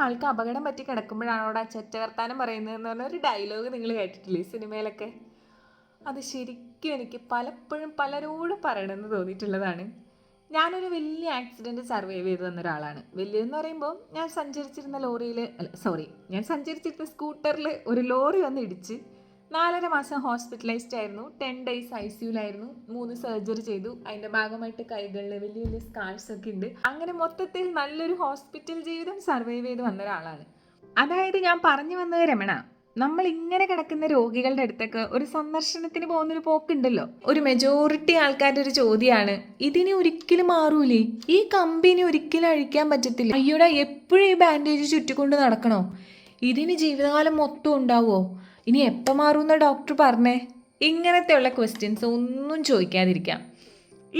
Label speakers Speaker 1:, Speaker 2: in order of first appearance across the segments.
Speaker 1: ആൾക്ക് അപകടം പറ്റി കിടക്കുമ്പോഴാണ് അവിടെ ചെറ്റവർത്താനം പറയുന്നതെന്ന് പറഞ്ഞ ഒരു ഡയലോഗ് നിങ്ങൾ കേട്ടിട്ടില്ലേ സിനിമയിലൊക്കെ? അത് ശരിക്കും എനിക്ക് പലപ്പോഴും പലരോടും പറയണമെന്ന് തോന്നിയിട്ടുള്ളതാണ്. ഞാനൊരു വലിയ ആക്സിഡൻറ്റ് സർവൈവ് ചെയ്ത് വന്ന ഒരാളാണ്. വലിയതെന്ന് പറയുമ്പോൾ ഞാൻ സഞ്ചരിച്ചിരുന്ന ലോറിയിൽ അല്ല സോറി ഞാൻ സഞ്ചരിച്ചിരുന്ന സ്കൂട്ടറിൽ ഒരു ലോറി വന്ന് ഇടിച്ച് 4.5 മാസം ഹോസ്പിറ്റലൈസ്ഡ് ആയിരുന്നു. 10 days ICUലായിരുന്നു. 3 സർജറി ചെയ്തു. അതിൻ്റെ ഭാഗമായിട്ട് കൈകളിൽ വലിയ വലിയ സ്കാർസ് ഒക്കെ ഉണ്ട്. അങ്ങനെ മൊത്തത്തിൽ നല്ലൊരു ഹോസ്പിറ്റൽ ജീവിതം സർവൈവ് ചെയ്ത് വന്ന ഒരാളാണ്. അതായത് ഞാൻ പറഞ്ഞു വന്നത് രമണ, നമ്മൾ ഇങ്ങനെ കിടക്കുന്ന രോഗികളുടെ അടുത്തൊക്കെ ഒരു സന്ദർശനത്തിന് പോകുന്നൊരു പോക്കുണ്ടല്ലോ. ഒരു മെജോറിറ്റി ആൾക്കാരുടെ ഒരു ചോദ്യമാണ്, ഇതിന് ഒരിക്കലും മാറൂലേ, ഈ കമ്പിനി ഒരിക്കലും അഴിക്കാൻ പറ്റത്തില്ല, അയ്യോടാ എപ്പോഴും ഈ ബാൻഡേജ് ചുറ്റിക്കൊണ്ട് നടക്കണോ, ഇതിന് ജീവിതകാലം മൊത്തം ഉണ്ടാവുമോ, ഇനി എപ്പോൾ മാറുമെന്ന് ഡോക്ടർ പറഞ്ഞേ. ഇങ്ങനത്തെയുള്ള ക്വസ്റ്റ്യൻസ് ഒന്നും ചോദിക്കാതിരിക്കാം.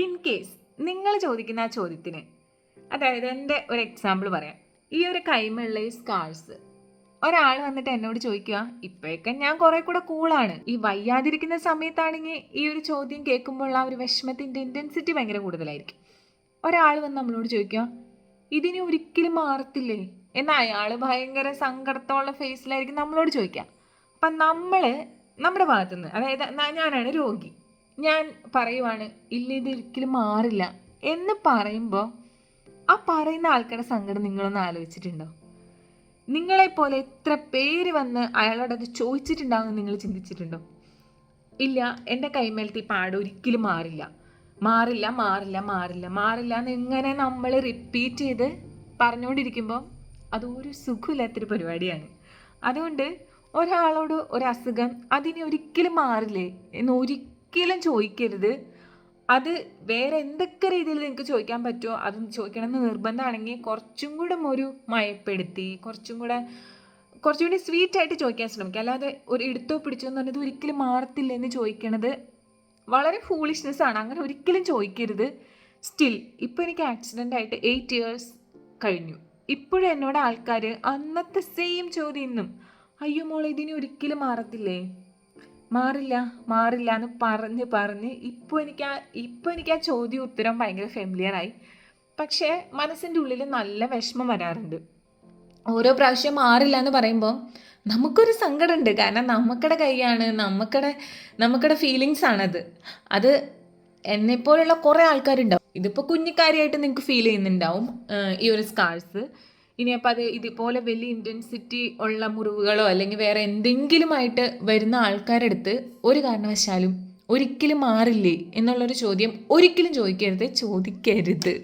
Speaker 1: ഇൻ കേസ് നിങ്ങൾ ചോദിക്കുന്ന ആ ചോദ്യത്തിന്, അതായത് എൻ്റെ ഒരു എക്സാമ്പിൾ പറയാം. ഈ ഒരു കൈമുള്ള ഈ സ്കാർസ് ഒരാൾ വന്നിട്ട് എന്നോട് ചോദിക്കുക, ഇപ്പോഴൊക്കെ ഞാൻ കുറെ കൂടെ കൂളാണ്, ഈ വയ്യാതിരിക്കുന്ന സമയത്താണെങ്കിൽ ഈ ഒരു ചോദ്യം കേൾക്കുമ്പോൾ ആ ഒരു വിഷമത്തിൻ്റെ ഇൻറ്റൻസിറ്റി ഭയങ്കര കൂടുതലായിരിക്കും. ഒരാൾ വന്ന് നമ്മളോട് ചോദിക്കുക, ഇതിന് ഒരിക്കലും മാറത്തില്ലേ എന്നാൽ അയാൾ ഭയങ്കര സങ്കടത്തോളം ഫേസിലായിരിക്കും നമ്മളോട് ചോദിക്കുക. അപ്പം നമ്മൾ നമ്മുടെ ഭാഗത്തുനിന്ന്, അതായത് ഞാനാണ് രോഗി, ഞാൻ പറയുവാണ് ഇല്ല ഇതൊരിക്കലും മാറില്ല എന്ന് പറയുമ്പോൾ ആ പറയുന്ന ആൾക്കാരുടെ സങ്കടം നിങ്ങളൊന്ന് ആലോചിച്ചിട്ടുണ്ടോ? നിങ്ങളെപ്പോലെ എത്ര പേര് വന്ന് അയാളോട് അത് ചോദിച്ചിട്ടുണ്ടാവുമെന്ന് നിങ്ങൾ ചിന്തിച്ചിട്ടുണ്ടോ? ഇല്ല, എൻ്റെ കൈമേലത്തെ ഈ പാട് ഒരിക്കലും മാറില്ല, മാറില്ല മാറില്ല മാറില്ല മാറില്ല എന്ന് ഇങ്ങനെ നമ്മൾ റിപ്പീറ്റ് ചെയ്ത് പറഞ്ഞുകൊണ്ടിരിക്കുമ്പോൾ അതൊരു സുഖമില്ലാത്തൊരു പരിപാടിയാണ്. അതുകൊണ്ട് ഒരാളോട് ഒരു അസുഖം അതിന് ഒരിക്കലും മാറില്ലേ എന്ന് ഒരിക്കലും ചോദിക്കരുത്. അത് വേറെ എന്തൊക്കെ രീതിയിൽ നിങ്ങൾക്ക് ചോദിക്കാൻ പറ്റുമോ അത് ചോദിക്കണമെന്ന് നിർബന്ധമാണെങ്കിൽ കുറച്ചും കൂടെ ഒരു മയപ്പെടുത്തി കുറച്ചുകൂടി സ്വീറ്റായിട്ട് ചോദിക്കാൻ ശ്രമിക്കുക. അല്ലാതെ ഒരു എടുത്തോ പിടിച്ചോ എന്ന് പറഞ്ഞത് ഒരിക്കലും മാറത്തില്ല എന്ന് ചോദിക്കണത് വളരെ ഫൂളിഷ്നെസ് ആണ്. അങ്ങനെ ഒരിക്കലും ചോദിക്കരുത്. സ്റ്റിൽ ഇപ്പോൾ എനിക്ക് ആക്സിഡൻ്റ് ആയിട്ട് 8 years കഴിഞ്ഞു. ഇപ്പോഴും എന്നോട് ആൾക്കാർ അന്നത്തെ സെയിം ചോദ്യം ഇന്നും, അയ്യോ മോളെ ഇതിന് ഒരിക്കലും മാറത്തില്ലേ, മാറില്ല മാറില്ല എന്ന് പറഞ്ഞ് ഇപ്പോൾ എനിക്ക് ആ ചോദ്യം ഉത്തരം ഭയങ്കര ഫെമിലിയറായി. പക്ഷേ മനസ്സിൻ്റെ ഉള്ളിൽ നല്ല വിഷമം വരാറുണ്ട്. ഓരോ പ്രാവശ്യം മാറില്ല എന്ന് പറയുമ്പോൾ നമുക്കൊരു സങ്കടമുണ്ട്. കാരണം നമുക്കടെ കൈയാണ്, നമുക്കടെ ഫീലിങ്സ് ആണത്. അത് എന്നെപ്പോലുള്ള കുറേ ആൾക്കാരുണ്ടാവും. ഇതിപ്പോൾ കുഞ്ഞിക്കാരിയായിട്ട് നിങ്ങൾക്ക് ഫീൽ ചെയ്യുന്നുണ്ടാവും ഈ ഒരു സ്കാർസ്. ഇനിയപ്പോൾ അത് ഇതുപോലെ വലിയ ഇൻറ്റൻസിറ്റി ഉള്ള മുറിവുകളോ അല്ലെങ്കിൽ വേറെ എന്തെങ്കിലുമായിട്ട് വരുന്ന ആൾക്കാരുടെ അടുത്ത് ഒരു കാരണവശാലും ഒരിക്കലും മാറില്ലേ എന്നുള്ളൊരു ചോദ്യം ഒരിക്കലും ചോദിക്കരുത്.